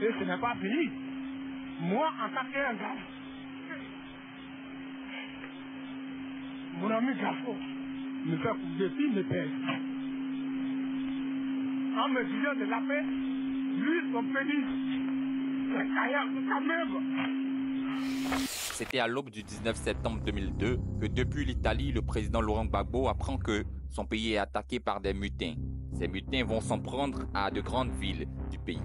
Et ce n'est pas fini. Moi, en tant qu'un gars, mon ami Gafo me fait couper puis me pèse. En me disant de la paix, lui, son pénis, c'est quand même. C'était à l'aube du 19 septembre 2002 que depuis l'Italie, le président Laurent Gbagbo apprend que son pays est attaqué par des mutins. Ces mutins vont s'en prendre à de grandes villes du pays.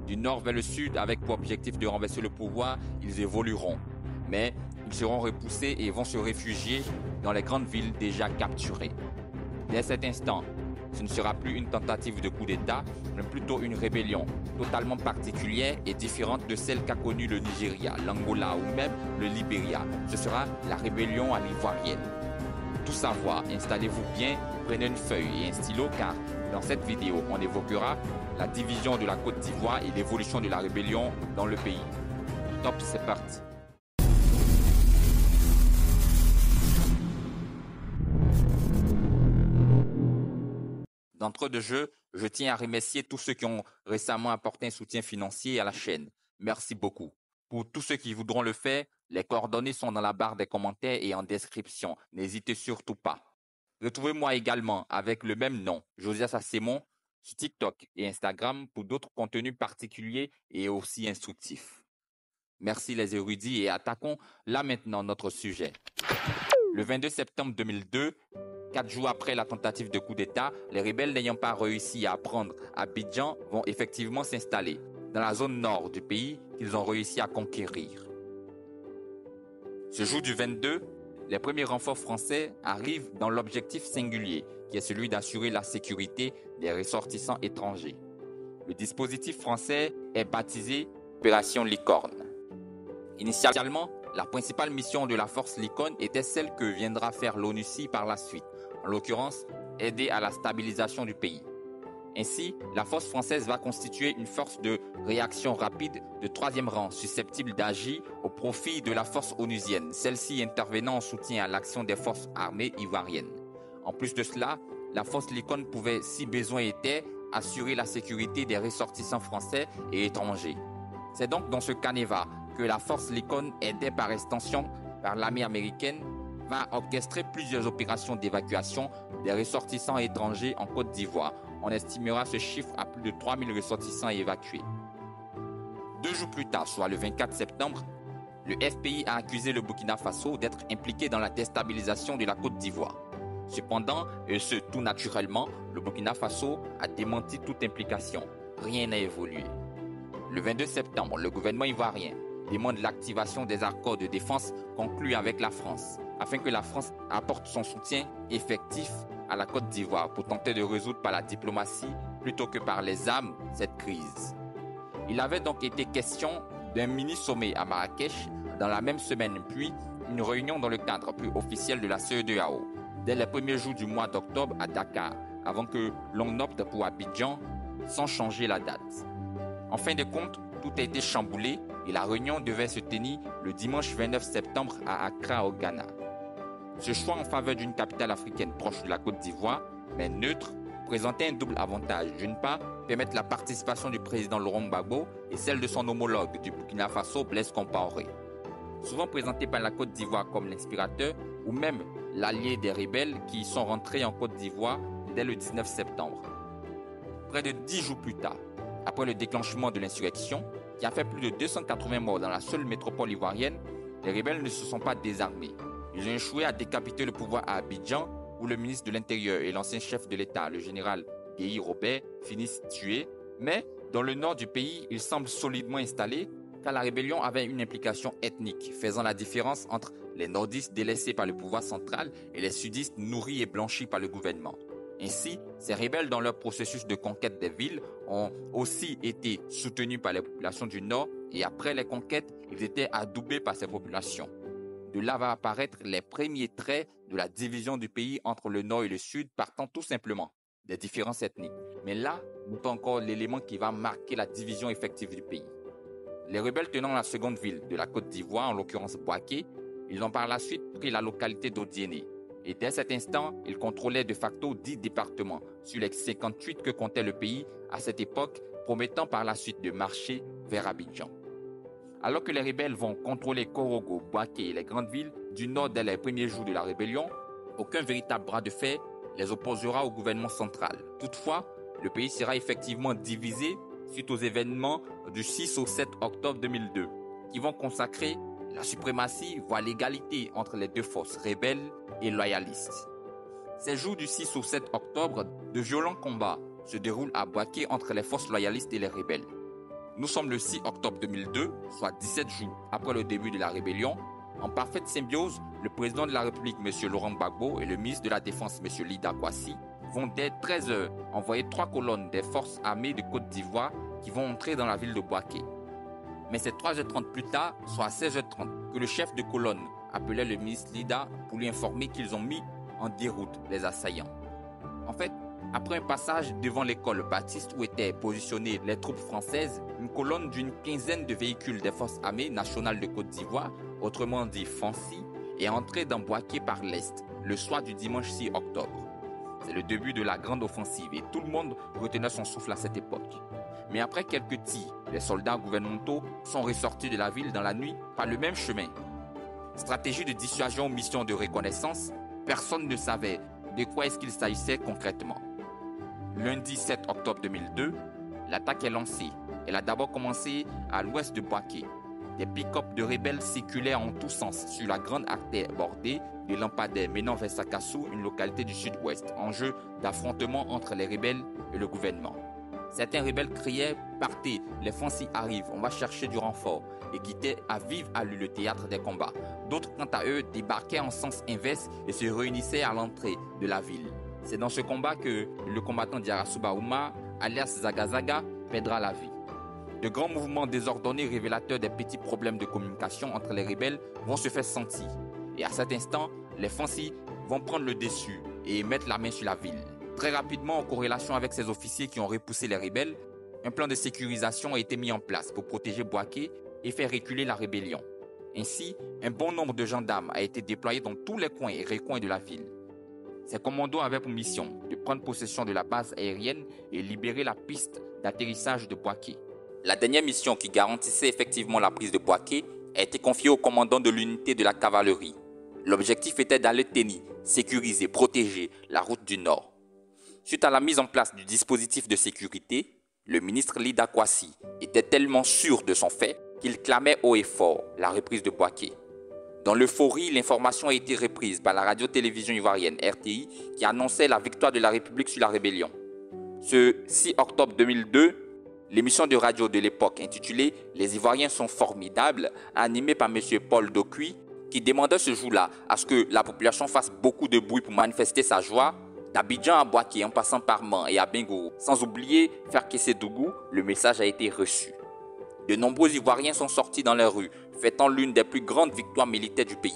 Du nord vers le sud, avec pour objectif de renverser le pouvoir, ils évolueront. Mais ils seront repoussés et vont se réfugier dans les grandes villes déjà capturées. Dès cet instant, ce ne sera plus une tentative de coup d'État, mais plutôt une rébellion totalement particulière et différente de celle qu'a connue le Nigeria, l'Angola ou même le Libéria. Ce sera la rébellion à l'ivoirienne. Pour tout savoir, installez-vous bien, prenez une feuille et un stylo car dans cette vidéo, on évoquera la division de la Côte d'Ivoire et l'évolution de la rébellion dans le pays. Top, c'est parti. D'entrée de jeu, je tiens à remercier tous ceux qui ont récemment apporté un soutien financier à la chaîne. Merci beaucoup. Pour tous ceux qui voudront le faire, les coordonnées sont dans la barre des commentaires et en description. N'hésitez surtout pas. Retrouvez-moi également avec le même nom, Josias Assemon, sur TikTok et Instagram pour d'autres contenus particuliers et aussi instructifs. Merci les érudits et attaquons là maintenant notre sujet. Le 22 septembre 2002, 4 jours après la tentative de coup d'État, les rebelles n'ayant pas réussi à prendre Abidjan vont effectivement s'installer dans la zone nord du pays qu'ils ont réussi à conquérir. Ce jour du 22, les premiers renforts français arrivent dans l'objectif singulier, qui est celui d'assurer la sécurité des ressortissants étrangers. Le dispositif français est baptisé Opération Licorne. Initialement, la principale mission de la force Licorne était celle que viendra faire l'ONUCI par la suite, en l'occurrence, aider à la stabilisation du pays. Ainsi, la force française va constituer une force de réaction rapide de 3e rang, susceptible d'agir au profit de la force onusienne, celle-ci intervenant en soutien à l'action des forces armées ivoiriennes. En plus de cela, la force Licorne pouvait, si besoin était, assurer la sécurité des ressortissants français et étrangers. C'est donc dans ce canevas que la force Licorne, aidée par extension par l'armée américaine, va orchestrer plusieurs opérations d'évacuation des ressortissants étrangers en Côte d'Ivoire. On estimera ce chiffre à plus de 3000 ressortissants évacués. 2 jours plus tard, soit le 24 septembre, le FPI a accusé le Burkina Faso d'être impliqué dans la déstabilisation de la Côte d'Ivoire. Cependant, et ce tout naturellement, le Burkina Faso a démenti toute implication. Rien n'a évolué. Le 22 septembre, le gouvernement ivoirien demande l'activation des accords de défense conclus avec la France, afin que la France apporte son soutien effectif à la Côte d'Ivoire pour tenter de résoudre par la diplomatie plutôt que par les armes cette crise. Il avait donc été question d'un mini-sommet à Marrakech dans la même semaine, puis une réunion dans le cadre plus officiel de la CEDEAO, dès les premiers jours du mois d'octobre à Dakar, avant que l'on opte pour Abidjan sans changer la date. En fin de compte, tout a été chamboulé et la réunion devait se tenir le dimanche 29 septembre à Accra au Ghana. Ce choix en faveur d'une capitale africaine proche de la Côte d'Ivoire, mais neutre, présentait un double avantage. D'une part, permettre la participation du président Laurent Gbagbo et celle de son homologue du Burkina Faso, Blaise Compaoré. Souvent présenté par la Côte d'Ivoire comme l'inspirateur ou même l'allié des rebelles qui y sont rentrés en Côte d'Ivoire dès le 19 septembre. Près de 10 jours plus tard, après le déclenchement de l'insurrection, qui a fait plus de 280 morts dans la seule métropole ivoirienne, les rebelles ne se sont pas désarmés. Ils ont échoué à décapiter le pouvoir à Abidjan, où le ministre de l'Intérieur et l'ancien chef de l'État, le général Guéhi Robert, finissent tués. Mais dans le nord du pays, ils semblent solidement installés, car la rébellion avait une implication ethnique, faisant la différence entre les nordistes délaissés par le pouvoir central et les sudistes nourris et blanchis par le gouvernement. Ainsi, ces rebelles, dans leur processus de conquête des villes, ont aussi été soutenus par les populations du Nord et après les conquêtes, ils étaient adoubés par ces populations. De là va apparaître les premiers traits de la division du pays entre le Nord et le Sud, partant tout simplement des différences ethniques. Mais là, n'est pas encore l'élément qui va marquer la division effective du pays. Les rebelles tenant la seconde ville de la Côte d'Ivoire, en l'occurrence Bouaké, ils ont par la suite pris la localité d'Odiéné. Et dès cet instant, ils contrôlaient de facto 10 départements sur les 58 que comptait le pays à cette époque promettant par la suite de marcher vers Abidjan. Alors que les rebelles vont contrôler Korogo, Bouaké et les grandes villes du nord dès les premiers jours de la rébellion, aucun véritable bras de fer les opposera au gouvernement central. Toutefois, le pays sera effectivement divisé suite aux événements du 6 au 7 octobre 2002, qui vont consacrer la suprématie, voire l'égalité entre les deux forces rebelles et loyalistes. Ces jours du 6 au 7 octobre, de violents combats se déroulent à Bouaké entre les forces loyalistes et les rebelles. Nous sommes le 6 octobre 2002, soit 17 jours après le début de la rébellion. En parfaite symbiose, le président de la République, M. Laurent Gbagbo, et le ministre de la Défense, M. Lida Kwasi, vont dès 13h envoyer 3 colonnes des forces armées de Côte d'Ivoire qui vont entrer dans la ville de Bouaké. Mais c'est 3h30 plus tard, soit à 16h30, que le chef de colonne appelait le ministre Lida pour lui informer qu'ils ont mis en déroute les assaillants. En fait, après un passage devant l'école baptiste où étaient positionnées les troupes françaises, une colonne d'une quinzaine de véhicules des forces armées nationales de Côte d'Ivoire, autrement dit FANCI, est entrée dans Bouaké par l'Est, le soir du dimanche 6 octobre. C'est le début de la grande offensive et tout le monde retenait son souffle à cette époque. Mais après quelques tirs, les soldats gouvernementaux sont ressortis de la ville dans la nuit par le même chemin. Stratégie de dissuasion, mission de reconnaissance, personne ne savait de quoi est-ce qu'il s'agissait concrètement. Lundi 7 octobre 2002, l'attaque est lancée. Elle a d'abord commencé à l'ouest de Bouaké. Des pick-up de rebelles circulaient en tous sens sur la grande artère bordée de lampadaires menant vers Sakassou, une localité du sud-ouest, enjeu d'affrontement entre les rebelles et le gouvernement. Certains rebelles criaient « Partez, les FANCI arrivent, on va chercher du renfort » et quittaient à vive allure le théâtre des combats. D'autres, quant à eux, débarquaient en sens inverse et se réunissaient à l'entrée de la ville. C'est dans ce combat que le combattant Diarasuba Ouma, alias Zagazaga, perdra la vie. De grands mouvements désordonnés révélateurs des petits problèmes de communication entre les rebelles vont se faire sentir. Et à cet instant, les FANCI vont prendre le dessus et mettre la main sur la ville. Très rapidement, en corrélation avec ces officiers qui ont repoussé les rebelles, un plan de sécurisation a été mis en place pour protéger Bouaké et faire reculer la rébellion. Ainsi, un bon nombre de gendarmes a été déployé dans tous les coins et recoins de la ville. Ces commandos avaient pour mission de prendre possession de la base aérienne et libérer la piste d'atterrissage de Bouaké. La dernière mission qui garantissait effectivement la prise de Bouaké a été confiée au commandant de l'unité de la cavalerie. L'objectif était d'aller tenir, sécuriser, protéger la route du Nord. Suite à la mise en place du dispositif de sécurité, le ministre Lida Kwasi était tellement sûr de son fait qu'il clamait haut et fort la reprise de Bouaké. Dans l'euphorie, l'information a été reprise par la radio-télévision ivoirienne RTI qui annonçait la victoire de la République sur la rébellion. Ce 6 octobre 2002, l'émission de radio de l'époque intitulée « Les Ivoiriens sont formidables » animée par M. Paul Dokuy qui demandait ce jour-là à ce que la population fasse beaucoup de bruit pour manifester sa joie, d'Abidjan à Bouaké en passant par Man et à Bengo, sans oublier Ferkessé-Dougou, le message a été reçu. De nombreux Ivoiriens sont sortis dans les rues, fêtant l'une des plus grandes victoires militaires du pays.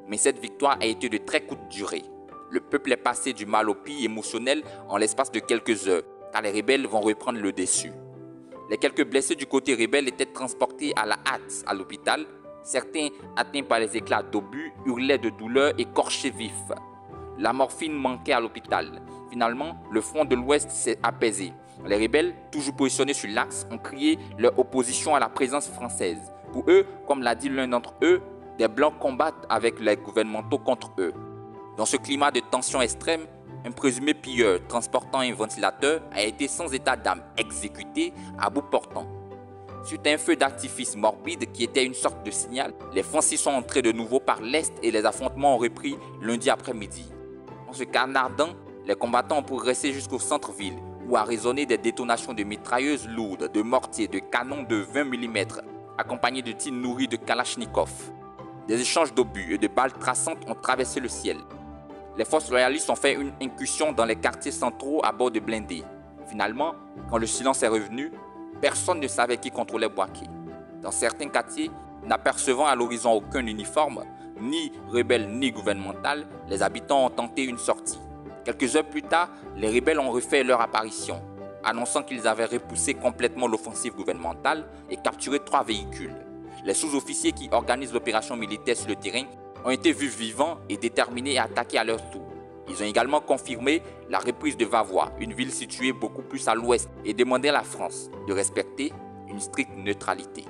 Mais cette victoire a été de très courte durée. Le peuple est passé du mal au pire émotionnel en l'espace de quelques heures, car les rebelles vont reprendre le dessus. Les quelques blessés du côté rebelle étaient transportés à la hâte à l'hôpital. Certains, atteints par les éclats d'obus, hurlaient de douleur et corchaient vifs. La morphine manquait à l'hôpital. Finalement, le front de l'Ouest s'est apaisé. Les rebelles, toujours positionnés sur l'axe, ont crié leur opposition à la présence française. Pour eux, comme l'a dit l'un d'entre eux, des Blancs combattent avec les gouvernementaux contre eux. Dans ce climat de tension extrême, un présumé pilleur transportant un ventilateur a été sans état d'âme exécuté à bout portant. Suite à un feu d'artifice morbide qui était une sorte de signal, les FANCI sont entrés de nouveau par l'Est et les affrontements ont repris lundi après-midi. Dans ce canardin, les combattants ont progressé jusqu'au centre-ville où a résonné des détonations de mitrailleuses lourdes, de mortiers, de canons de 20 mm, accompagnés de tirs nourris de Kalachnikov. Des échanges d'obus et de balles traçantes ont traversé le ciel. Les forces loyalistes ont fait une incursion dans les quartiers centraux à bord de blindés. Finalement, quand le silence est revenu, personne ne savait qui contrôlait Bouaké. Dans certains quartiers, n'apercevant à l'horizon aucun uniforme, ni rebelle ni gouvernemental, les habitants ont tenté une sortie. Quelques heures plus tard, les rebelles ont refait leur apparition, annonçant qu'ils avaient repoussé complètement l'offensive gouvernementale et capturé 3 véhicules. Les sous-officiers qui organisent l'opération militaire sur le terrain ont été vus vivants et déterminés à attaquer à leur tour. Ils ont également confirmé la reprise de Vavois, une ville située beaucoup plus à l'ouest, et demandé à la France de respecter une stricte neutralité.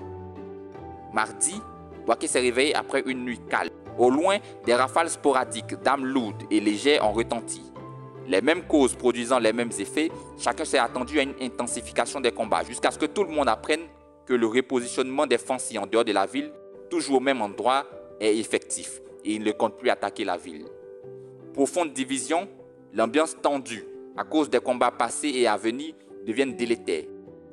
Mardi, Bouaké s'est réveillé après une nuit calme. Au loin, des rafales sporadiques d'armes lourdes et légères ont retenti. Les mêmes causes produisant les mêmes effets, chacun s'est attendu à une intensification des combats jusqu'à ce que tout le monde apprenne que le repositionnement des Fancy en dehors de la ville, toujours au même endroit, est effectif et ils ne comptent plus attaquer la ville. Profonde division, l'ambiance tendue à cause des combats passés et à venir deviennent délétères.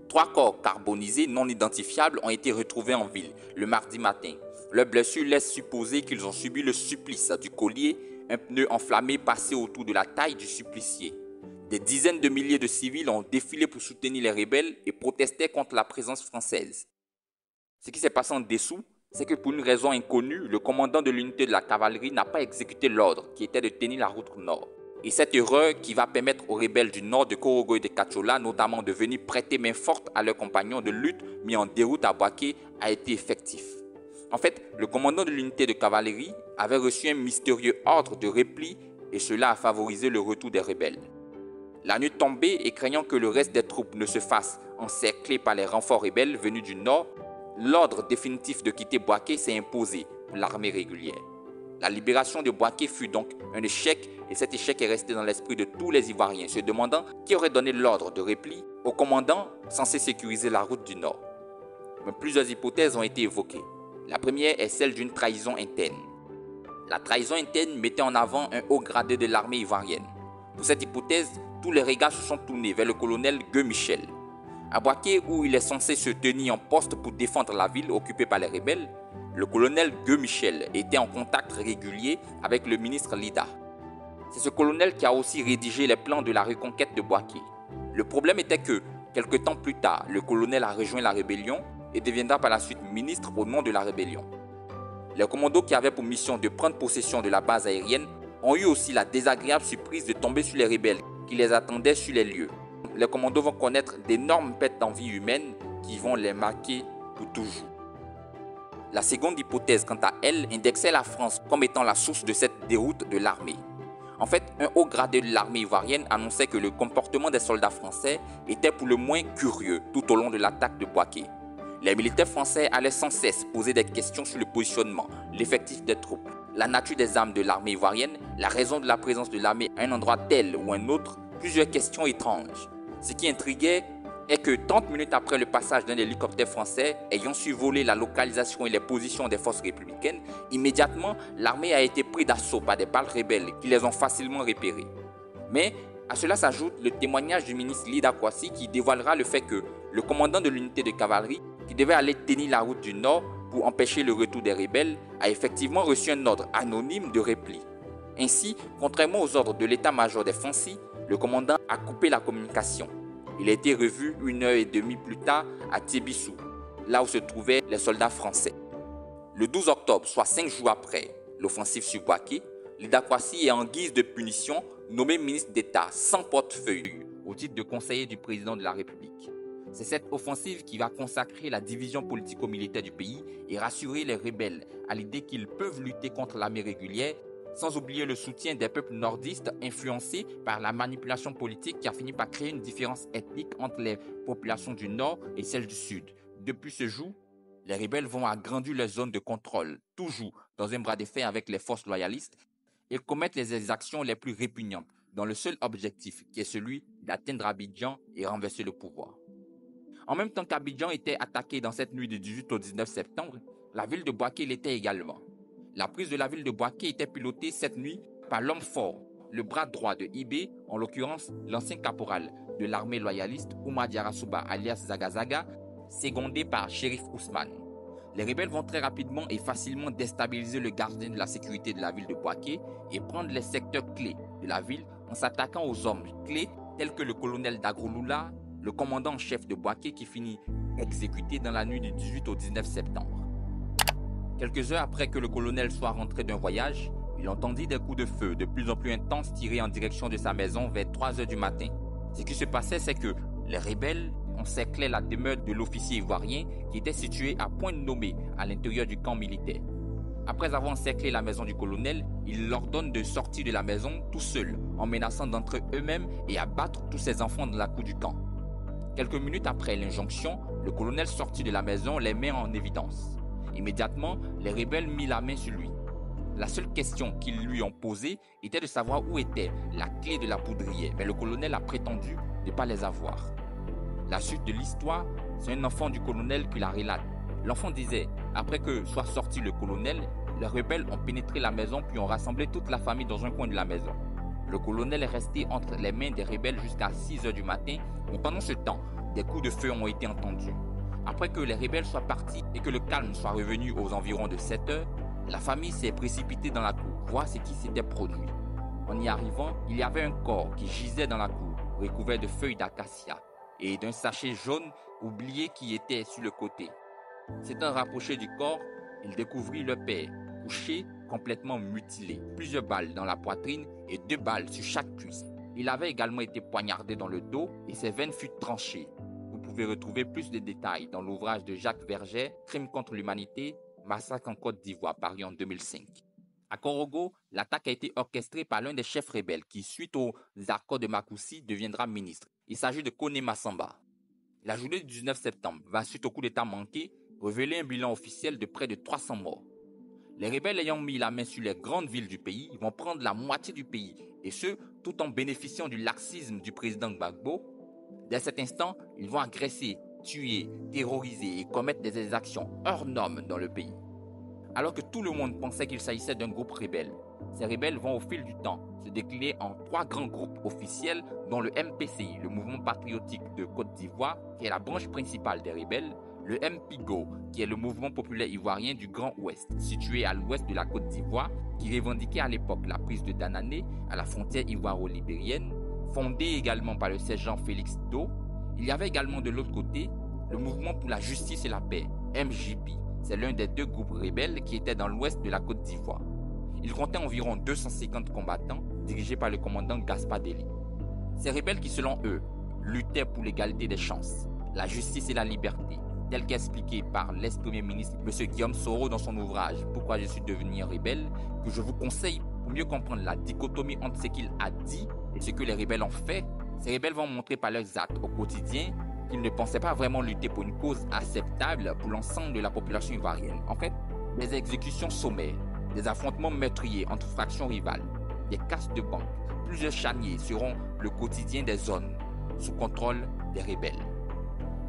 3 corps carbonisés non identifiables ont été retrouvés en ville le mardi matin. Leurs blessures laissent supposer qu'ils ont subi le supplice du collier, un pneu enflammé passé autour de la taille du supplicié. Des dizaines de milliers de civils ont défilé pour soutenir les rebelles et protestaient contre la présence française. Ce qui s'est passé en dessous, c'est que pour une raison inconnue, le commandant de l'unité de la cavalerie n'a pas exécuté l'ordre qui était de tenir la route nord. Et cette erreur qui va permettre aux rebelles du nord de Korogo et de Kachola notamment de venir prêter main forte à leurs compagnons de lutte mis en déroute à Bouaké a été effectif. En fait, le commandant de l'unité de cavalerie avait reçu un mystérieux ordre de repli et cela a favorisé le retour des rebelles. La nuit tombée et craignant que le reste des troupes ne se fasse encercler par les renforts rebelles venus du nord, l'ordre définitif de quitter Bouaké s'est imposé pour l'armée régulière. La libération de Bouaké fut donc un échec et cet échec est resté dans l'esprit de tous les Ivoiriens, se demandant qui aurait donné l'ordre de repli au commandant censé sécuriser la route du nord. Mais plusieurs hypothèses ont été évoquées. La première est celle d'une trahison interne. La trahison interne mettait en avant un haut gradé de l'armée ivoirienne. Pour cette hypothèse, tous les regards se sont tournés vers le colonel Gueux Michel. À Bouaké, où il est censé se tenir en poste pour défendre la ville occupée par les rebelles, le colonel Gueux Michel était en contact régulier avec le ministre Lida. C'est ce colonel qui a aussi rédigé les plans de la reconquête de Bouaké. Le problème était que, quelque temps plus tard, le colonel a rejoint la rébellion et deviendra par la suite ministre au nom de la rébellion. Les commandos qui avaient pour mission de prendre possession de la base aérienne ont eu aussi la désagréable surprise de tomber sur les rebelles qui les attendaient sur les lieux. Les commandos vont connaître d'énormes pertes en vie humaine qui vont les marquer pour toujours. La seconde hypothèse, quant à elle, indexait la France comme étant la source de cette déroute de l'armée. En fait, un haut gradé de l'armée ivoirienne annonçait que le comportement des soldats français était pour le moins curieux tout au long de l'attaque de Bouaké. Les militaires français allaient sans cesse poser des questions sur le positionnement, l'effectif des troupes, la nature des armes de l'armée ivoirienne, la raison de la présence de l'armée à un endroit tel ou un autre, plusieurs questions étranges. Ce qui intriguait est que 30 minutes après le passage d'un hélicoptère français ayant su voler la localisation et les positions des forces républicaines, immédiatement l'armée a été prise d'assaut par des balles rebelles qui les ont facilement repérées. Mais à cela s'ajoute le témoignage du ministre Lida Kwasi qui dévoilera le fait que le commandant de l'unité de cavalerie qui devait aller tenir la route du nord pour empêcher le retour des rebelles a effectivement reçu un ordre anonyme de repli. Ainsi, contrairement aux ordres de l'état-major des Fancy, le commandant a coupé la communication. Il a été revu 1h30 plus tard à Tébissou, là où se trouvaient les soldats français. Le 12 octobre, soit 5 jours après l'offensive sur Bouaké, Lida Kwasi est en guise de punition nommé ministre d'État sans portefeuille au titre de conseiller du président de la République. C'est cette offensive qui va consacrer la division politico-militaire du pays et rassurer les rebelles à l'idée qu'ils peuvent lutter contre l'armée régulière, sans oublier le soutien des peuples nordistes influencés par la manipulation politique qui a fini par créer une différence ethnique entre les populations du nord et celles du sud. Depuis ce jour, les rebelles vont agrandir leur zone de contrôle, toujours dans un bras de fer avec les forces loyalistes, et commettre les exactions les plus répugnantes, dans le seul objectif qui est celui d'atteindre Abidjan et renverser le pouvoir. En même temps qu'Abidjan était attaqué dans cette nuit du 18 au 19 septembre, la ville de Bouaké l'était également. La prise de la ville de Bouaké était pilotée cette nuit par l'homme fort, le bras droit de Ibé, en l'occurrence l'ancien caporal de l'armée loyaliste Oumar Diarra-Souba alias Zagazaga, secondé par Shérif Ousmane. Les rebelles vont très rapidement et facilement déstabiliser le gardien de la sécurité de la ville de Bouaké et prendre les secteurs clés de la ville en s'attaquant aux hommes clés tels que le colonel Dagroloula, le commandant en chef de Bouaké qui finit exécuté dans la nuit du 18 au 19 septembre. Quelques heures après que le colonel soit rentré d'un voyage, il entendit des coups de feu de plus en plus intenses tirés en direction de sa maison vers 3 heures du matin. Ce qui se passait, c'est que les rebelles encerclaient la demeure de l'officier ivoirien qui était situé à point nommé à l'intérieur du camp militaire. Après avoir encerclé la maison du colonel, il leur ordonne de sortir de la maison tout seul, en menaçant d'entrer eux-mêmes et abattre tous ses enfants dans la cour du camp. Quelques minutes après l'injonction, le colonel sortit de la maison, les mains en évidence. Immédiatement, les rebelles mirent la main sur lui. La seule question qu'ils lui ont posée était de savoir où était la clé de la poudrière, mais le colonel a prétendu ne pas les avoir. La suite de l'histoire, c'est un enfant du colonel qui la relate. L'enfant disait, après que soit sorti le colonel, les rebelles ont pénétré la maison puis ont rassemblé toute la famille dans un coin de la maison. Le colonel est resté entre les mains des rebelles jusqu'à 6 heures du matin, mais pendant ce temps, des coups de feu ont été entendus. Après que les rebelles soient partis et que le calme soit revenu aux environs de 7 heures, la famille s'est précipitée dans la cour, voir ce qui s'était produit. En y arrivant, il y avait un corps qui gisait dans la cour, recouvert de feuilles d'acacia et d'un sachet jaune oublié qui était sur le côté. S'étant rapproché du corps, il découvrit le père, couché, complètement mutilé, plusieurs balles dans la poitrine et 2 balles sur chaque cuisse. Il avait également été poignardé dans le dos et ses veines furent tranchées. Vous pouvez retrouver plus de détails dans l'ouvrage de Jacques Verget, Crimes contre l'humanité, Massacre en Côte d'Ivoire, paru en 2005. À Korogo, l'attaque a été orchestrée par l'un des chefs rebelles qui, suite aux accords de Makoussi, deviendra ministre. Il s'agit de Kone Massamba. La journée du 19 septembre va, suite au coup d'État manqué, révéler un bilan officiel de près de 300 morts. Les rebelles ayant mis la main sur les grandes villes du pays vont prendre la moitié du pays, et ce, tout en bénéficiant du laxisme du président Gbagbo. Dès cet instant, ils vont agresser, tuer, terroriser et commettre des exactions hors normes dans le pays. Alors que tout le monde pensait qu'il s'agissait d'un groupe rebelle, ces rebelles vont au fil du temps se décliner en 3 grands groupes officiels dont le MPCI, le Mouvement Patriotique de Côte d'Ivoire, qui est la branche principale des rebelles, le MPIGO, qui est le mouvement populaire ivoirien du Grand Ouest, situé à l'ouest de la Côte d'Ivoire, qui revendiquait à l'époque la prise de Danané à la frontière ivoiro-libérienne, fondé également par le sergent Félix Do. Il y avait également de l'autre côté le mouvement pour la justice et la paix, MJP. C'est l'un des 2 groupes rebelles qui étaient dans l'ouest de la Côte d'Ivoire. Il comptait environ 250 combattants dirigés par le commandant Gaspard Dely. Ces rebelles qui, selon eux, luttaient pour l'égalité des chances, la justice et la liberté, tel qu'expliqué par l'ex-premier ministre M. Guillaume Soro dans son ouvrage « Pourquoi je suis devenu un rebelle », que je vous conseille pour mieux comprendre la dichotomie entre ce qu'il a dit et ce que les rebelles ont fait. Ces rebelles vont montrer par leurs actes au quotidien qu'ils ne pensaient pas vraiment lutter pour une cause acceptable pour l'ensemble de la population ivoirienne. En fait, des exécutions sommaires, des affrontements meurtriers entre factions rivales, des casses de banque, plusieurs charniers seront le quotidien des zones sous contrôle des rebelles.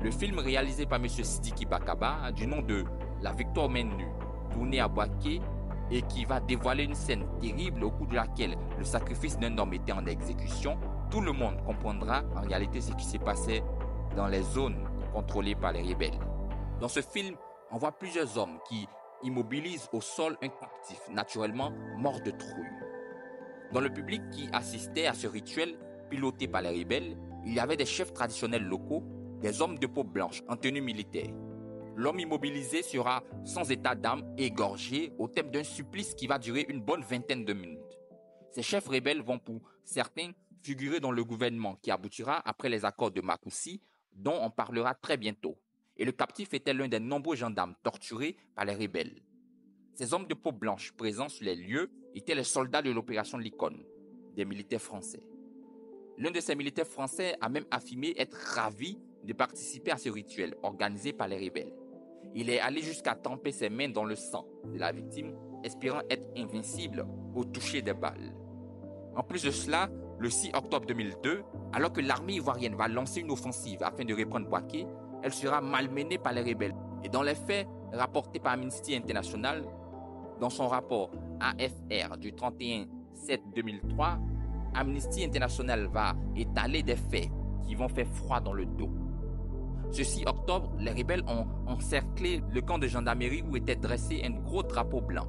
Le film réalisé par M. Sidiki Bakaba, du nom de La Victoire mène nue, tourné à Boaké, et qui va dévoiler une scène terrible au cours de laquelle le sacrifice d'un homme était en exécution, tout le monde comprendra en réalité ce qui s'est passé dans les zones contrôlées par les rebelles. Dans ce film, on voit plusieurs hommes qui immobilisent au sol un captif, naturellement mort de trouille. Dans le public qui assistait à ce rituel piloté par les rebelles, il y avait des chefs traditionnels locaux, des hommes de peau blanche en tenue militaire. L'homme immobilisé sera sans état d'âme, égorgé au terme d'un supplice qui va durer une bonne vingtaine de minutes. Ces chefs rebelles vont pour certains figurer dans le gouvernement qui aboutira après les accords de Makoussi, dont on parlera très bientôt. Et le captif était l'un des nombreux gendarmes torturés par les rebelles. Ces hommes de peau blanche présents sur les lieux étaient les soldats de l'opération Likon, des militaires français. L'un de ces militaires français a même affirmé être ravi de participer à ce rituel organisé par les rebelles. Il est allé jusqu'à tremper ses mains dans le sang de la victime, espérant être invincible au toucher des balles. En plus de cela, le 6 octobre 2002, alors que l'armée ivoirienne va lancer une offensive afin de reprendre Boaké, elle sera malmenée par les rebelles. Et dans les faits rapportés par Amnesty International, dans son rapport AFR du 31/7/2003, Amnesty International va étaler des faits qui vont faire froid dans le dos. Ce 6 octobre, les rebelles ont encerclé le camp de gendarmerie où était dressé un gros drapeau blanc.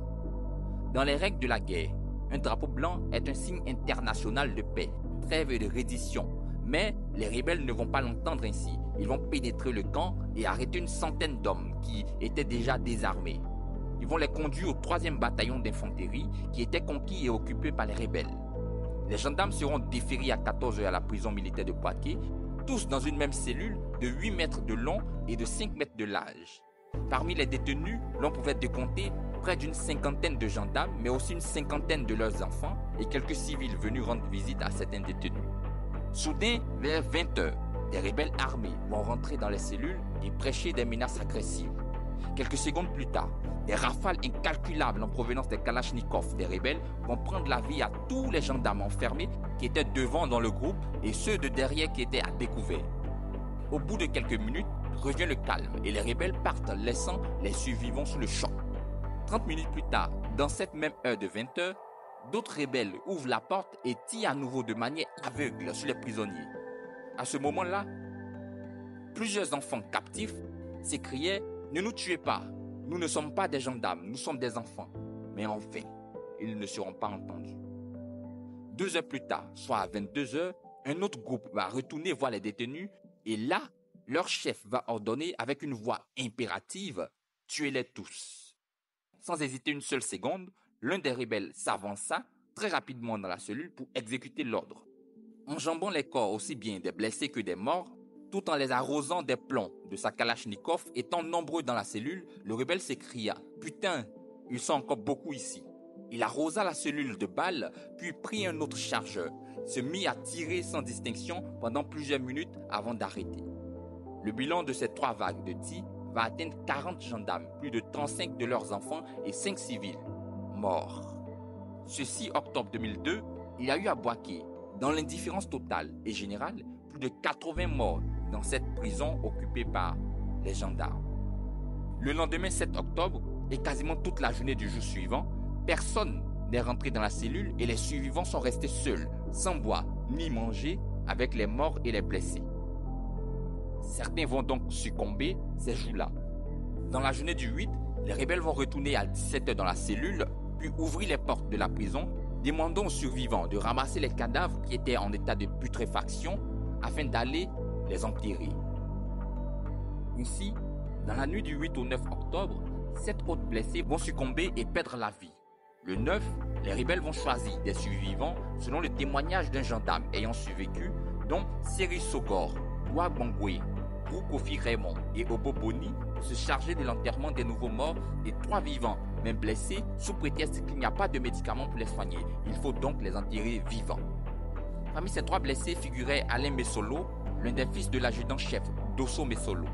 Dans les règles de la guerre, un drapeau blanc est un signe international de paix, trêve et de reddition. Mais les rebelles ne vont pas l'entendre ainsi. Ils vont pénétrer le camp et arrêter une centaine d'hommes qui étaient déjà désarmés. Ils vont les conduire au 3e bataillon d'infanterie qui était conquis et occupé par les rebelles. Les gendarmes seront déférés à 14 heures à la prison militaire de Boaké, tous dans une même cellule de 8 mètres de long et de 5 mètres de large. Parmi les détenus, l'on pouvait décompter près d'une cinquantaine de gendarmes, mais aussi une cinquantaine de leurs enfants et quelques civils venus rendre visite à certains détenus. Soudain, vers 20 h, des rebelles armés vont rentrer dans les cellules et prêcher des menaces agressives. Quelques secondes plus tard, des rafales incalculables en provenance des kalachnikovs des rebelles vont prendre la vie à tous les gendarmes enfermés qui étaient devant dans le groupe et ceux de derrière qui étaient à découvert. Au bout de quelques minutes, revient le calme et les rebelles partent laissant les survivants sous le choc. 30 minutes plus tard, dans cette même heure de 20 h, d'autres rebelles ouvrent la porte et tirent à nouveau de manière aveugle sur les prisonniers. À ce moment-là, plusieurs enfants captifs s'écriaient « Ne nous tuez pas, nous ne sommes pas des gendarmes, nous sommes des enfants. » Mais en vain, ils ne seront pas entendus. 2 heures plus tard, soit à 22 h, un autre groupe va retourner voir les détenus et là, leur chef va ordonner avec une voix impérative « Tuez-les tous ». Sans hésiter une seule seconde, l'un des rebelles s'avança très rapidement dans la cellule pour exécuter l'ordre. Enjambant les corps aussi bien des blessés que des morts, tout en les arrosant des plombs de sa kalachnikov, étant nombreux dans la cellule, le rebelle s'écria « Putain, ils sont encore beaucoup ici ». Il arrosa la cellule de balles, puis prit un autre chargeur, se mit à tirer sans distinction pendant plusieurs minutes avant d'arrêter. Le bilan de ces 3 vagues de tirs va atteindre 40 gendarmes, plus de 35 de leurs enfants et 5 civils morts. Ce 6 octobre 2002, il y a eu à Bouaké, dans l'indifférence totale et générale, plus de 80 morts dans cette prison occupée par les gendarmes. Le lendemain 7 octobre et quasiment toute la journée du jour suivant, personne n'est rentré dans la cellule et les survivants sont restés seuls, sans boire ni manger, avec les morts et les blessés. Certains vont donc succomber ces jours-là. Dans la journée du 8, les rebelles vont retourner à 17 h dans la cellule, puis ouvrir les portes de la prison, demandant aux survivants de ramasser les cadavres qui étaient en état de putréfaction afin d'aller les enterrer. Ainsi, dans la nuit du 8 au 9 octobre, 7 autres blessés vont succomber et perdre la vie. Le 9, les rebelles vont choisir des survivants selon le témoignage d'un gendarme ayant survécu, dont Seri Sogor, Ouagbangwe, Kofi Raymond et Obo Boni, pour se charger de l'enterrement des nouveaux morts et 3 vivants, même blessés, sous prétexte qu'il n'y a pas de médicaments pour les soigner. Il faut donc les enterrer vivants. Parmi ces 3 blessés figurait Alain Messolo, l'un des fils de l'adjudant-chef Dosso Messolo.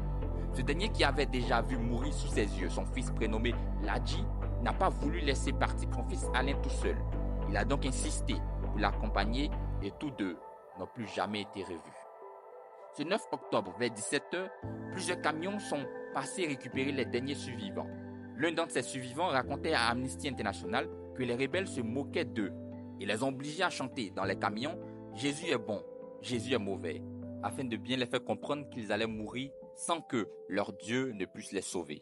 Ce dernier, qui avait déjà vu mourir sous ses yeux son fils prénommé Ladji, n'a pas voulu laisser partir son fils Alain tout seul. Il a donc insisté pour l'accompagner et tous deux n'ont plus jamais été revus. Ce 9 octobre, vers 17 h, plusieurs camions sont passés récupérer les derniers survivants. L'un d'entre ces survivants racontait à Amnesty International que les rebelles se moquaient d'eux et les ont obligés à chanter dans les camions « Jésus est bon, Jésus est mauvais », afin de bien les faire comprendre qu'ils allaient mourir sans que leur Dieu ne puisse les sauver.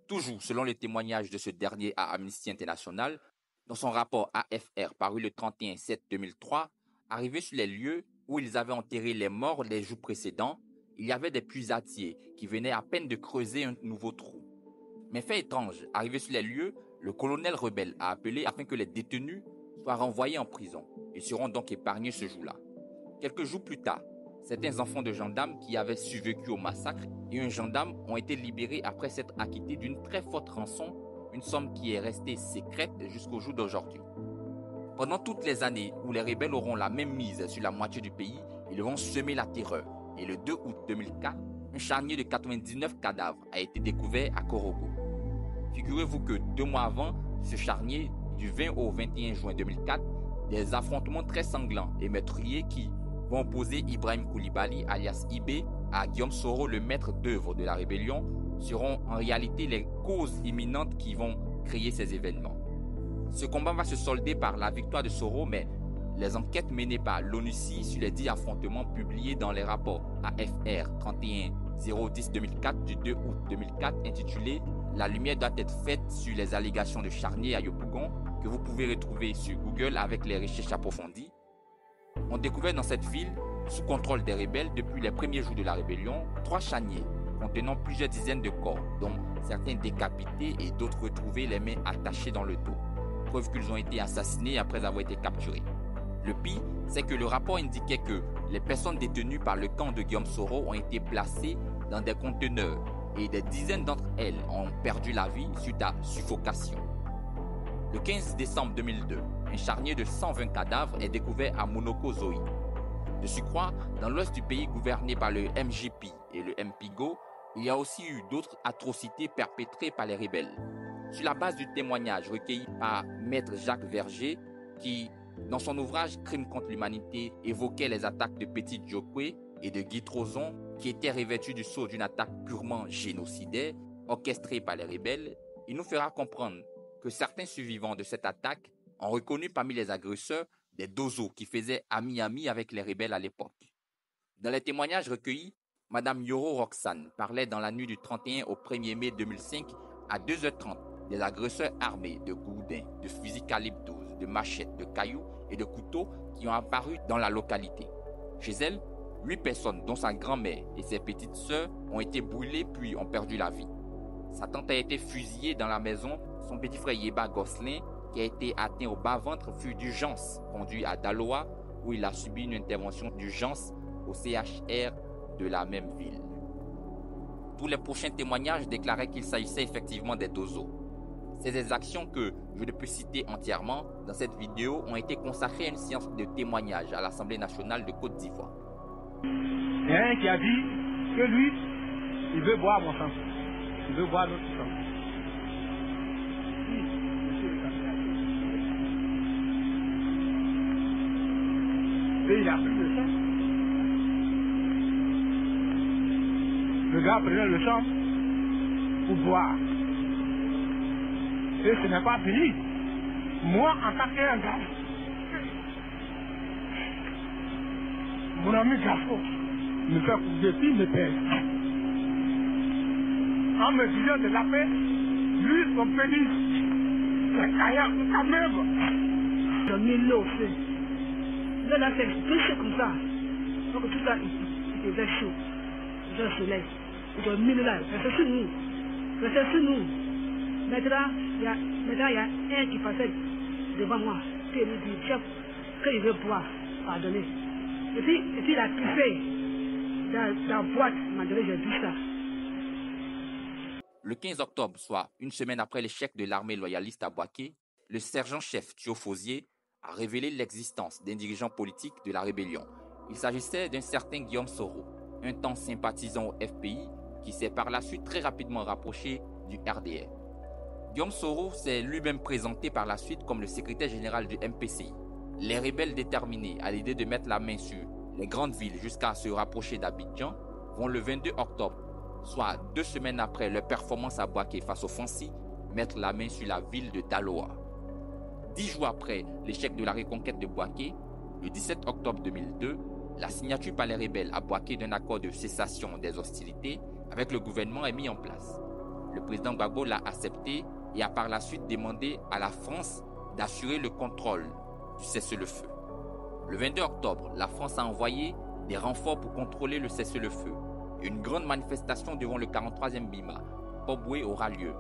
Toujours selon les témoignages de ce dernier à Amnesty International, dans son rapport AFR paru le 31/7/2003, arrivé sur les lieux où ils avaient enterré les morts les jours précédents, il y avait des puisatiers qui venaient à peine de creuser un nouveau trou. Mais fait étrange, arrivé sur les lieux, le colonel rebelle a appelé afin que les détenus soient renvoyés en prison. Ils seront donc épargnés ce jour-là. Quelques jours plus tard, certains enfants de gendarmes qui avaient survécu au massacre et un gendarme ont été libérés après s'être acquittés d'une très forte rançon, une somme qui est restée secrète jusqu'au jour d'aujourd'hui. Pendant toutes les années où les rebelles auront la même mise sur la moitié du pays, ils vont semer la terreur. Et le 2 août 2004, un charnier de 99 cadavres a été découvert à Korogo. Figurez-vous que 2 mois avant ce charnier, du 20 au 21 juin 2004, des affrontements très sanglants et meurtriers qui vont opposer Ibrahim Koulibaly, alias Ibé, à Guillaume Soro, le maître d'œuvre de la rébellion, seront en réalité les causes imminentes qui vont créer ces événements. Ce combat va se solder par la victoire de Soro, mais les enquêtes menées par l'ONUCI sur les 10 affrontements publiés dans les rapports AFR 31/010/2004 du 2 août 2004 intitulés « La lumière doit être faite sur les allégations de charnier à Yopougon » que vous pouvez retrouver sur Google avec les recherches approfondies, ont découvert dans cette ville, sous contrôle des rebelles depuis les premiers jours de la rébellion, 3 charniers contenant plusieurs dizaines de corps, dont certains décapités et d'autres retrouvés les mains attachées dans le dos. Preuve qu'ils ont été assassinés après avoir été capturés. Le pire, c'est que le rapport indiquait que les personnes détenues par le camp de Guillaume Soro ont été placées dans des conteneurs et des dizaines d'entre elles ont perdu la vie suite à suffocation. Le 15 décembre 2002, un charnier de 120 cadavres est découvert à Monokozoï. De surcroît, dans l'ouest du pays gouverné par le MJP et le MPIGO, il y a aussi eu d'autres atrocités perpétrées par les rebelles. Sur la base du témoignage recueilli par Maître Jacques Verger, qui, dans son ouvrage Crimes contre l'humanité, évoquait les attaques de Petit Djokwe et de Guy Trozon, qui étaient revêtus du sceau d'une attaque purement génocidaire, orchestrée par les rebelles, il nous fera comprendre que certains survivants de cette attaque ont reconnu parmi les agresseurs des dozos qui faisaient ami-ami avec les rebelles à l'époque. Dans les témoignages recueillis, Madame Yoro Roxane parlait dans la nuit du 31 au 1er mai 2005 à 2h30 des agresseurs armés de gourdins, de fusils calibre 12, de machettes, de cailloux et de couteaux qui ont apparu dans la localité. Chez elle, 8 personnes, dont sa grand-mère et ses petites sœurs, ont été brûlées puis ont perdu la vie. Sa tante a été fusillée dans la maison. Son petit frère Yeba Gosselin, qui a été atteint au bas-ventre, fut d'urgence conduit à Daloa, où il a subi une intervention d'urgence au CHR de la même ville. Tous les prochains témoignages déclaraient qu'il s'agissait effectivement des dozos. Ces exactions que je ne peux citer entièrement dans cette vidéo ont été consacrées à une séance de témoignage à l'Assemblée nationale de Côte d'Ivoire. Il y a un qui a dit que lui, il veut boire mon sang. Il veut boire notre sang. Oui, monsieur le candidat. Et il a pris le sang. Le gars prenait le sang pour boire. Et ce n'est pas fini. Moi, en tant qu'un gars, mon ami Gafo me fait couper puis me perd. En me disant de la paix, lui, son pénis, c'est Kaya Kamego. J'ai mis l'eau au feu. Là, c'est tout comme ça. Donc tout ça, il faisait chaud. Il faisait soleil. Ils ont mis là, c'est sur nous. C'est sur nous. Maintenant, il y a un qui passait devant moi, qui me dit, chef, qu'il veut boire, pardonnez. Et puis il a kiffé dans la boîte, m'a donné, j'ai vu ça. Le 15 octobre, soit une semaine après l'échec de l'armée loyaliste à Bouaké, le sergent-chef Thio Fosier a révélé l'existence d'un dirigeant politique de la rébellion. Il s'agissait d'un certain Guillaume Soro, un temps sympathisant au FPI, qui s'est par la suite très rapidement rapproché du RDR. Guillaume Soro s'est lui-même présenté par la suite comme le secrétaire général du MPCI. Les rebelles déterminés à l'idée de mettre la main sur les grandes villes jusqu'à se rapprocher d'Abidjan vont le 22 octobre, soit 2 semaines après leur performance à Bouaké face aux Fancy, mettre la main sur la ville de Daloa. 10 jours après l'échec de la reconquête de Bouaké, le 17 octobre 2002, la signature par les rebelles à Bouaké d'un accord de cessation des hostilités avec le gouvernement est mis en place. Le président Gbagbo l'a accepté et a par la suite demandé à la France d'assurer le contrôle du cessez-le-feu. Le 22 octobre, la France a envoyé des renforts pour contrôler le cessez-le-feu. Une grande manifestation devant le 43e Bima, Pobwe, aura lieu.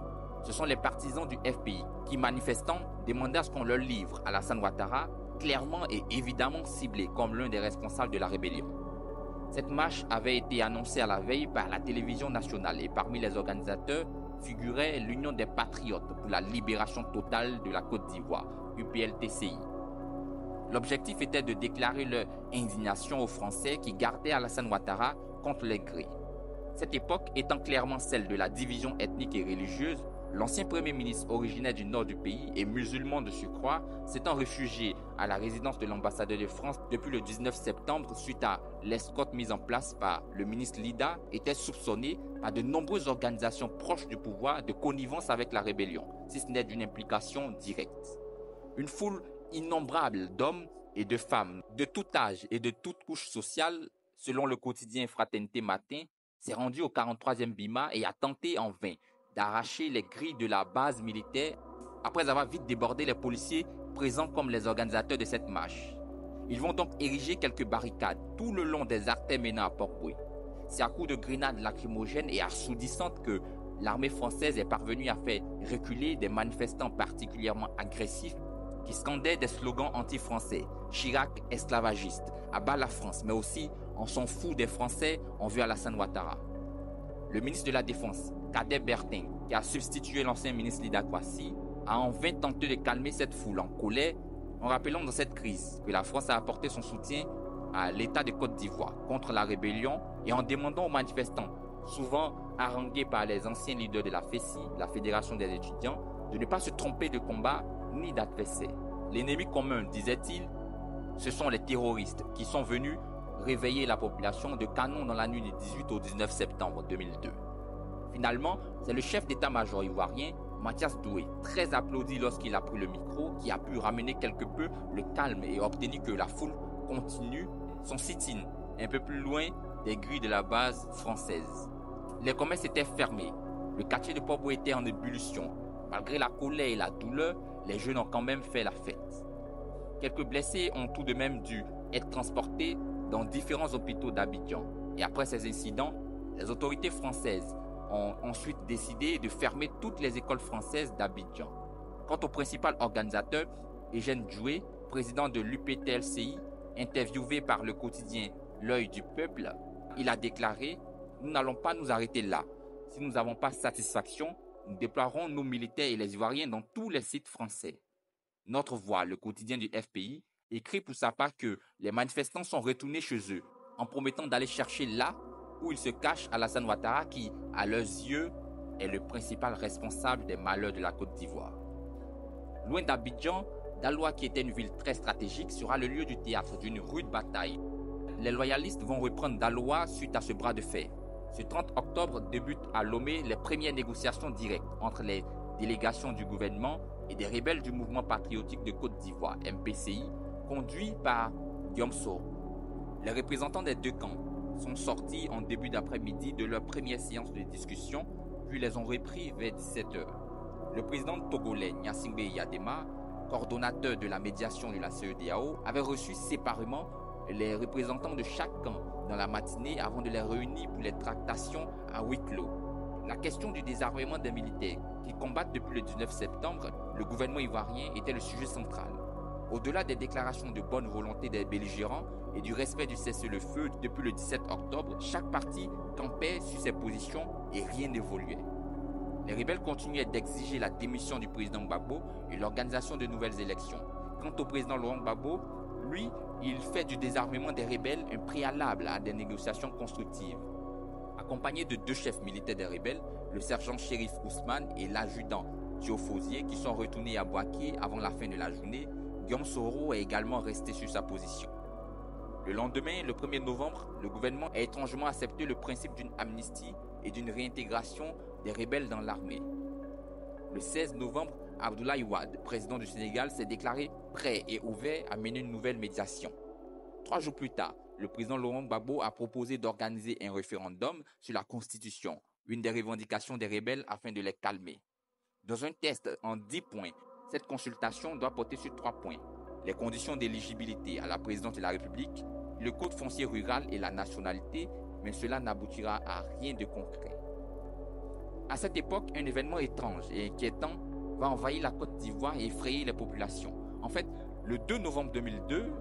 Ce sont les partisans du FPI qui, manifestant, demandaient à ce qu'on leur livre Alassane Ouattara, clairement et évidemment ciblé comme l'un des responsables de la rébellion. Cette marche avait été annoncée à la veille par la télévision nationale et parmi les organisateurs figurait l'Union des Patriotes pour la libération totale de la Côte d'Ivoire, UPLTCI. L'objectif était de déclarer leur indignation aux Français qui gardaient Alassane Ouattara contre les gris. Cette époque étant clairement celle de la division ethnique et religieuse, l'ancien Premier ministre originaire du nord du pays et musulman de surcroît, s'étant réfugié à la résidence de l'ambassadeur de France depuis le 19 septembre suite à l'escorte mise en place par le ministre Lida, était soupçonné par de nombreuses organisations proches du pouvoir de connivence avec la rébellion, si ce n'est d'une implication directe. Une foule innombrable d'hommes et de femmes de tout âge et de toute couche sociale, selon le quotidien Fraternité Matin, s'est rendu au 43e Bima et a tenté en vain d'arracher les grilles de la base militaire après avoir vite débordé les policiers présents comme les organisateurs de cette marche. Ils vont donc ériger quelques barricades tout le long des artères menant à Port-Boué. C'est à coups de grenades lacrymogènes et assourdissantes que l'armée française est parvenue à faire reculer des manifestants particulièrement agressifs qui scandaient des slogans anti-français, Chirac esclavagiste, à bas la France, mais aussi on s'en fout des Français, on veut Alassane Ouattara. Le ministre de la Défense, Cadet Bertin, qui a substitué l'ancien ministre Lida Kwasi, a en vain tenté de calmer cette foule en colère en rappelant dans cette crise que la France a apporté son soutien à l'État de Côte d'Ivoire contre la rébellion et en demandant aux manifestants, souvent harangués par les anciens leaders de la FESI, la Fédération des étudiants, de ne pas se tromper de combat ni d'adversaire. L'ennemi commun, disait-il, ce sont les terroristes qui sont venus réveiller la population de canon dans la nuit du 18 au 19 septembre 2002. Finalement, c'est le chef d'état-major ivoirien, Mathias Doué, très applaudi lorsqu'il a pris le micro, qui a pu ramener quelque peu le calme et obtenu que la foule continue son sit-in un peu plus loin des grilles de la base française. Les commerces étaient fermés, le quartier de Port-Bouët était en ébullition. Malgré la colère et la douleur, les jeunes ont quand même fait la fête. Quelques blessés ont tout de même dû être transportés dans différents hôpitaux d'Abidjan. Et après ces incidents, les autorités françaises ont ensuite décidé de fermer toutes les écoles françaises d'Abidjan. Quant au principal organisateur, Eugène Djoué, président de l'UPTLCI, interviewé par le quotidien L'Œil du Peuple, il a déclaré « Nous n'allons pas nous arrêter là. Si nous n'avons pas satisfaction, nous déploierons nos militaires et les Ivoiriens dans tous les sites français. » Notre Voix, le quotidien du FPI, écrit pour sa part que les manifestants sont retournés chez eux en promettant d'aller chercher là où ils se cachent Alassane Ouattara qui, à leurs yeux, est le principal responsable des malheurs de la Côte d'Ivoire. Loin d'Abidjan, Daloa, qui était une ville très stratégique, sera le lieu du théâtre d'une rude bataille. Les loyalistes vont reprendre Daloa suite à ce bras de fer. Ce 30 octobre débutent à Lomé les premières négociations directes entre les délégations du gouvernement et des rebelles du mouvement patriotique de Côte d'Ivoire, MPCI, conduits par Guillaume Soro. Les représentants des deux camps sont sortis en début d'après-midi de leur première séance de discussion, puis les ont repris vers 17h. Le président togolais Gnassingbé Yadema, coordonnateur de la médiation de la CEDEAO, avait reçu séparément les représentants de chaque camp dans la matinée avant de les réunir pour les tractations à huis clos. La question du désarmement des militaires qui combattent depuis le 19 septembre le gouvernement ivoirien était le sujet central. Au-delà des déclarations de bonne volonté des belligérants et du respect du cessez-le-feu depuis le 17 octobre, chaque parti campait sur ses positions et rien n'évoluait. Les rebelles continuaient d'exiger la démission du président Gbagbo et l'organisation de nouvelles élections. Quant au président Laurent Gbagbo, lui, il fait du désarmement des rebelles un préalable à des négociations constructives. Accompagné de deux chefs militaires des rebelles, le sergent Chérif Ousmane et l'adjudant Thiofosier, qui sont retournés à Bouaké avant la fin de la journée, Guillaume Soro est également resté sur sa position. Le lendemain, le 1er novembre, le gouvernement a étrangement accepté le principe d'une amnistie et d'une réintégration des rebelles dans l'armée. Le 16 novembre, Abdoulaye Wade, président du Sénégal, s'est déclaré prêt et ouvert à mener une nouvelle médiation. 3 jours plus tard, le président Laurent Gbagbo a proposé d'organiser un référendum sur la Constitution, une des revendications des rebelles afin de les calmer. Dans un test en 10 points, cette consultation doit porter sur 3 points. Les conditions d'éligibilité à la présidence de la République, le code foncier rural et la nationalité, mais cela n'aboutira à rien de concret. À cette époque, un événement étrange et inquiétant va envahir la Côte d'Ivoire et effrayer les populations. En fait, le 2 novembre 2002,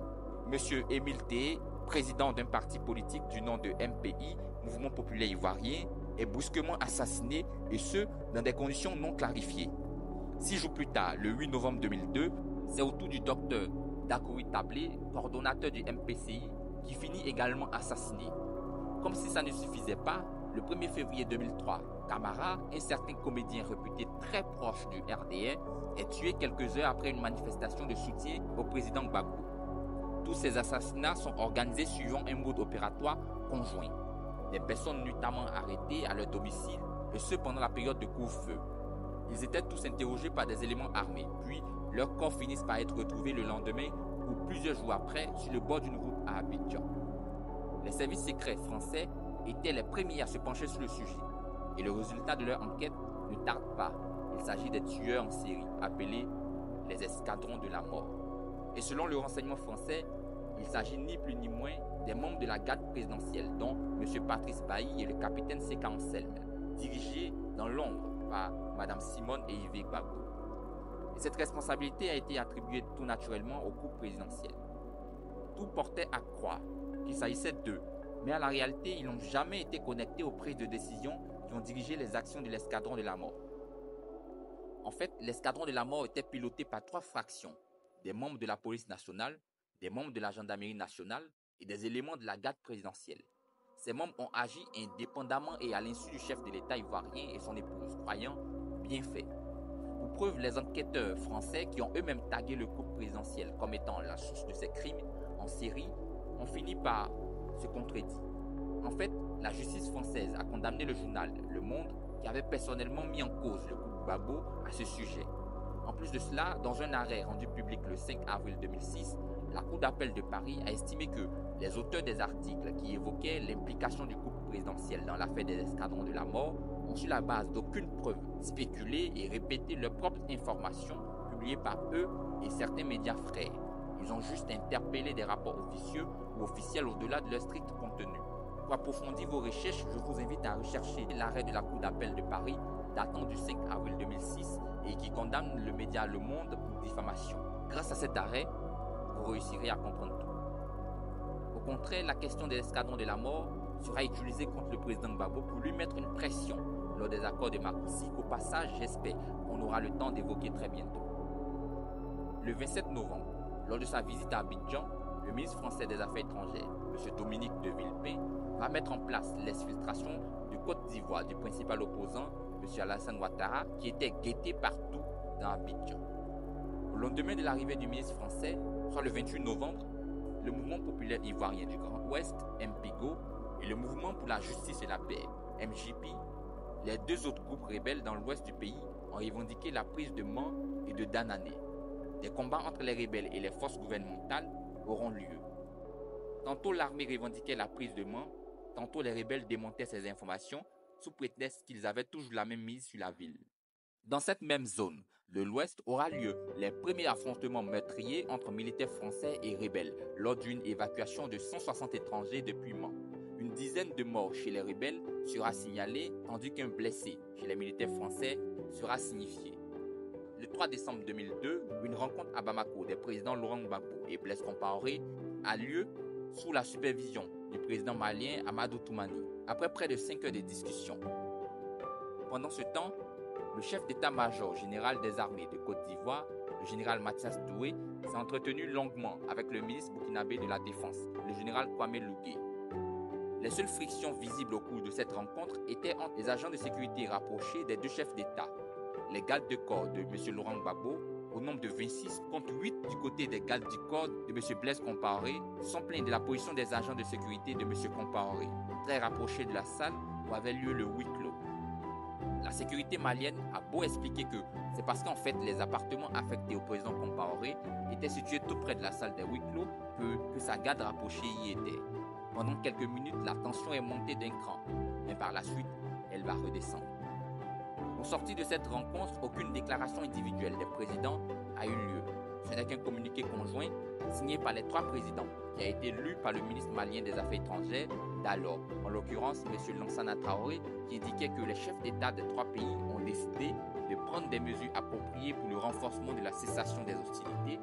M. Émile Téhé, président d'un parti politique du nom de MPI, Mouvement Populaire Ivoirien, est brusquement assassiné et ce, dans des conditions non clarifiées. 6 jours plus tard, le 8 novembre 2002, c'est au tour du docteur Dakouri Tablé, coordonnateur du MPCI, qui finit également assassiné. Comme si ça ne suffisait pas, le 1er février 2003, Camara, un certain comédien réputé très proche du RDR, est tué quelques heures après une manifestation de soutien au président Gbagbo. Tous ces assassinats sont organisés suivant un mode opératoire conjoint. Des personnes notamment arrêtées à leur domicile, et ce pendant la période de couvre-feu. Ils étaient tous interrogés par des éléments armés, puis leurs corps finissent par être retrouvés le lendemain ou plusieurs jours après sur le bord d'une route à Abidjan. Les services secrets français étaient les premiers à se pencher sur le sujet, et le résultat de leur enquête ne tarde pas. Il s'agit des tueurs en série, appelés les escadrons de la mort. Et selon le renseignement français, il s'agit ni plus ni moins des membres de la garde présidentielle, dont M. Patrice Bailly et le capitaine Séka Anselme, dirigés dans l'ombre par Mme Simone et Yves Gbagbo. Et cette responsabilité a été attribuée tout naturellement au couple présidentiel. Tout portait à croire qu'il s'agissait d'eux, mais à la réalité, ils n'ont jamais été connectés aux prises de décision qui ont dirigé les actions de l'escadron de la mort. En fait, l'escadron de la mort était piloté par 3 fractions, des membres de la police nationale, des membres de la gendarmerie nationale et des éléments de la garde présidentielle. Ces membres ont agi indépendamment et à l'insu du chef de l'État ivoirien et son épouse, croyant bien fait. Pour preuve, les enquêteurs français qui ont eux-mêmes tagué le couple présidentiel comme étant la source de ces crimes en Syrie ont fini par se contredire. En fait, la justice française a condamné le journal Le Monde qui avait personnellement mis en cause le couple Gbagbo à ce sujet. En plus de cela, dans un arrêt rendu public le 5 avril 2006, la Cour d'appel de Paris a estimé que les auteurs des articles qui évoquaient l'implication du couple présidentiel dans l'affaire des escadrons de la mort ont sur la base d'aucune preuve spéculé et répété leurs propres informations publiées par eux et certains médias frères. Ils ont juste interpellé des rapports officieux ou officiels au-delà de leur strict contenu. Pour approfondir vos recherches, je vous invite à rechercher l'arrêt de la Cour d'appel de Paris datant du 5 avril 2006 et qui condamne le média Le Monde pour diffamation. Grâce à cet arrêt, vous réussirez à comprendre tout. Au contraire, la question de l'escadron de la mort sera utilisée contre le président Gbagbo pour lui mettre une pression lors des accords de Marcoussis qu'au passage, j'espère qu'on aura le temps d'évoquer très bientôt. Le 27 novembre, lors de sa visite à Abidjan, le ministre français des Affaires étrangères, M. Dominique de Villepin, va mettre en place l'exfiltration de Côte d'Ivoire du principal opposant, M. Alassane Ouattara, qui était guetté partout dans Abidjan. Au lendemain de l'arrivée du ministre français, soit le 28 novembre, le mouvement populaire ivoirien du Grand Ouest, MPIGO, et le mouvement pour la justice et la paix, MJP, les 2 autres groupes rebelles dans l'ouest du pays, ont revendiqué la prise de Mans et de Danané. Des combats entre les rebelles et les forces gouvernementales auront lieu. Tantôt l'armée revendiquait la prise de Mans, tantôt les rebelles démontaient ces informations sous prétexte qu'ils avaient toujours la même mise sur la ville. Dans cette même zone de l'Ouest aura lieu les premiers affrontements meurtriers entre militaires français et rebelles lors d'une évacuation de 160 étrangers depuis Mans. Une dizaine de morts chez les rebelles sera signalée, tandis qu'un blessé chez les militaires français sera signifié. Le 3 décembre 2002, une rencontre à Bamako des présidents Laurent Gbagbo et Blaise Compaoré a lieu sous la supervision du président malien Amadou Toumani, après près de 5 heures de discussion. Pendant ce temps, le chef d'état-major général des armées de Côte d'Ivoire, le général Mathias Doué, s'est entretenu longuement avec le ministre burkinabé de la Défense, le général Kwame Lougué. Les seules frictions visibles au cours de cette rencontre étaient entre les agents de sécurité rapprochés des 2 chefs d'État. Les gardes de corps de M. Laurent Gbagbo, au nombre de 26, contre 8 du côté des gardes du corps de M. Blaise Compaoré, sont plaints de la position des agents de sécurité de M. Compaoré, très rapprochés de la salle où avait lieu le huis clos. La sécurité malienne a beau expliquer que c'est parce qu'en fait les appartements affectés au président Compaoré étaient situés tout près de la salle des huis clos que sa garde rapprochée y était. Pendant quelques minutes, la tension est montée d'un cran, mais par la suite, elle va redescendre. Au sortir de cette rencontre, aucune déclaration individuelle des présidents a eu lieu. Ce n'est qu'un communiqué conjoint signé par les 3 présidents qui a été lu par le ministre malien des Affaires étrangères d'alors, en l'occurrence M. Lansana Traoré, qui indiquait que les chefs d'État des 3 pays ont décidé de prendre des mesures appropriées pour le renforcement de la cessation des hostilités.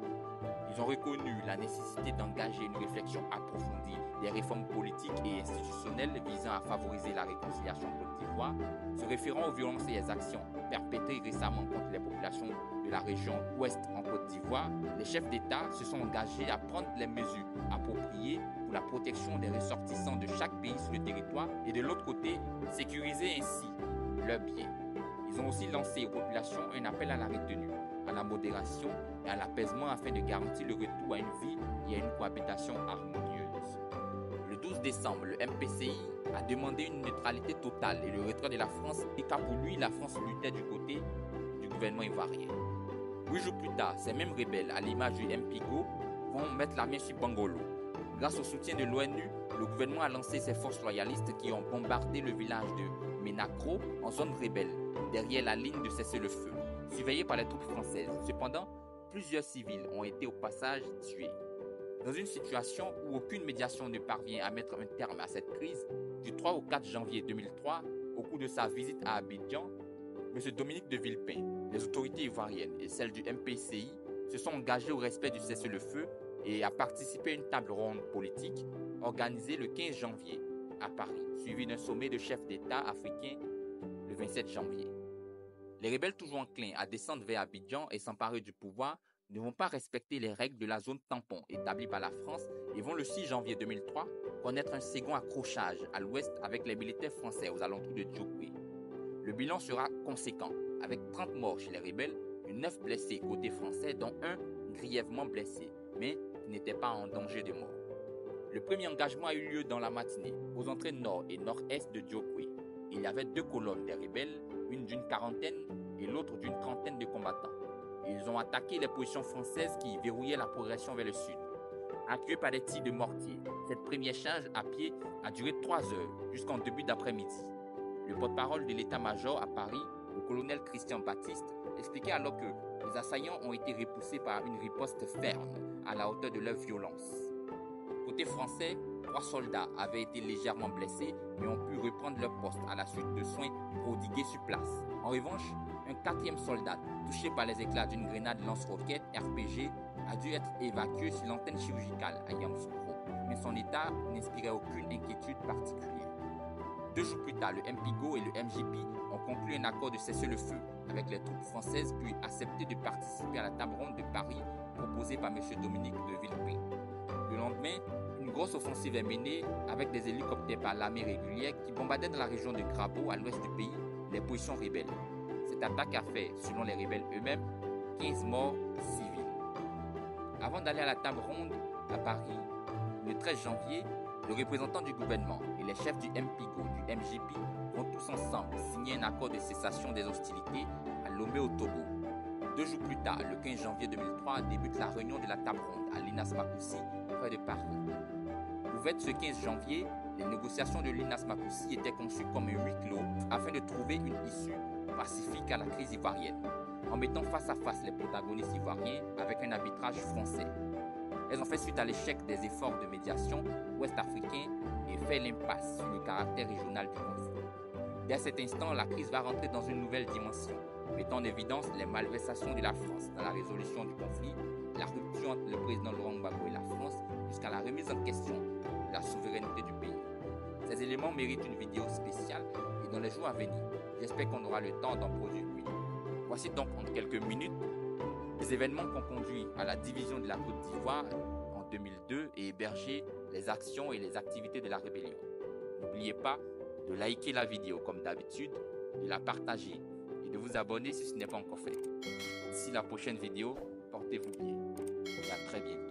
Ils ont reconnu la nécessité d'engager une réflexion approfondie des réformes politiques et institutionnelles visant à favoriser la réconciliation en Côte d'Ivoire, se référant aux violences et les actions perpétrées récemment contre les populations de la région ouest en Côte d'Ivoire. Les chefs d'État se sont engagés à prendre les mesures appropriées pour la protection des ressortissants de chaque pays sur le territoire et de l'autre côté, sécuriser ainsi leurs biens. Ils ont aussi lancé aux populations un appel à la retenue, à la modération et à l'apaisement afin de garantir le retour à une vie et à une cohabitation harmonieuse. Le 12 décembre, le MPCI a demandé une neutralité totale et le retrait de la France, car pour lui, la France luttait du côté du gouvernement ivoirien. 8 jours plus tard, ces mêmes rebelles, à l'image du MPIGO, vont mettre la main sur Bangolo. Grâce au soutien de l'ONU, le gouvernement a lancé ses forces loyalistes qui ont bombardé le village de Ménacro en zone rebelle, derrière la ligne de cessez-le-feu, surveillée par les troupes françaises. Cependant, plusieurs civils ont été au passage tués. Dans une situation où aucune médiation ne parvient à mettre un terme à cette crise, du 3 au 4 janvier 2003, au cours de sa visite à Abidjan, M. Dominique de Villepin, les autorités ivoiriennes et celles du MPCI se sont engagées au respect du cessez-le-feu et à participer à une table ronde politique organisée le 15 janvier à Paris, suivi d'un sommet de chefs d'État africains le 27 janvier. Les rebelles, toujours enclins à descendre vers Abidjan et s'emparer du pouvoir, ne vont pas respecter les règles de la zone tampon établie par la France et vont le 6 janvier 2003 connaître un second accrochage à l'ouest avec les militaires français aux alentours de Djokwe. Le bilan sera conséquent, avec 30 morts chez les rebelles et 9 blessés côté français, dont un grièvement blessé, mais qui n'était pas en danger de mort. Le premier engagement a eu lieu dans la matinée, aux entrées nord et nord-est de Djokwe. Il y avait 2 colonnes des rebelles, une d'une quarantaine et l'autre d'une trentaine de combattants. Ils ont attaqué les positions françaises qui verrouillaient la progression vers le sud. Appuyés par des tirs de mortier, cette première charge à pied a duré 3 heures jusqu'en début d'après-midi. Le porte-parole de l'état-major à Paris, le colonel Christian Baptiste, expliquait alors que les assaillants ont été repoussés par une riposte ferme à la hauteur de leur violence. Côté français, 3 soldats avaient été légèrement blessés et ont pu reprendre leur poste à la suite de soins prodigués sur place. En revanche, un 4e soldat, touché par les éclats d'une grenade lance-roquette RPG, a dû être évacué sur l'antenne chirurgicale à Yamoussoukro, mais son état n'inspirait aucune inquiétude particulière. 2 jours plus tard, le MPIGO et le MJP ont conclu un accord de cessez-le-feu avec les troupes françaises puis accepté de participer à la table ronde de Paris proposée par M. Dominique de Villepin. Le lendemain, une grosse offensive est menée avec des hélicoptères par l'armée régulière qui bombardaient dans la région de Grabo, à l'ouest du pays, les positions rebelles. Cette attaque a fait, selon les rebelles eux-mêmes, 15 morts civils. Avant d'aller à la table ronde à Paris, le 13 janvier, le représentant du gouvernement et les chefs du MPIGO, du MJP vont tous ensemble signer un accord de cessation des hostilités à Lomé au Togo. 2 jours plus tard, le 15 janvier 2003, débute la réunion de la table ronde à Linas Makoussi, près de Paris. Ouvertes ce 15 janvier, les négociations de Linas Makoussi étaient conçues comme un huis clos afin de trouver une issue pacifique à la crise ivoirienne, en mettant face à face les protagonistes ivoiriens avec un arbitrage français. Elles ont fait suite à l'échec des efforts de médiation ouest-africains et fait l'impasse sur le caractère régional du conflit. Dès cet instant, la crise va rentrer dans une nouvelle dimension, mettant en évidence les malversations de la France dans la résolution du conflit, la rupture entre le président Laurent Gbagbo et la France, jusqu'à la remise en question de la souveraineté du pays. Ces éléments méritent une vidéo spéciale et dans les jours à venir, j'espère qu'on aura le temps d'en produire une. Voici donc en quelques minutes les événements qui ont conduit à la division de la Côte d'Ivoire en 2002 et hébergé les actions et les activités de la rébellion. N'oubliez pas de liker la vidéo comme d'habitude, de la partager et de vous abonner si ce n'est pas encore fait. D'ici la prochaine vidéo, portez-vous bien et à très bientôt.